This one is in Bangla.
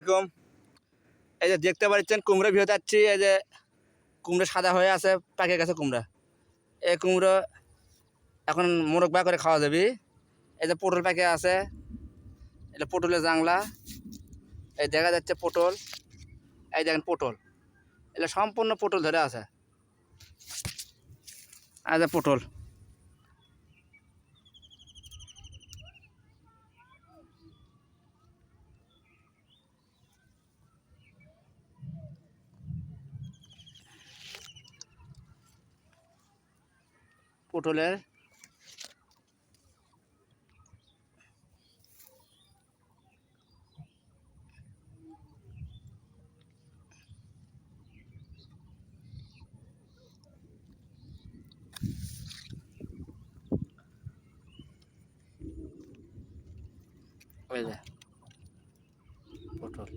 আলাইকুম। এই যে দেখতে পাচ্ছেন কুমড়ো ভিউ যাচ্ছি, এই যে কুমড়ো সাদা হয়ে আছে, পাকে গেছে কুমড়া। এই কুমড়ো এখন মোরব্বা করে খাওয়া যাবে। এই যে পটল পাকে আছে, এটা পটলের জাংলা। এই দেখা যাচ্ছে পটল, এই দেখেন পটল, এটা সম্পূর্ণ পটল ধরে আছে। এই যে পটল, পটলের ওই যে পটল।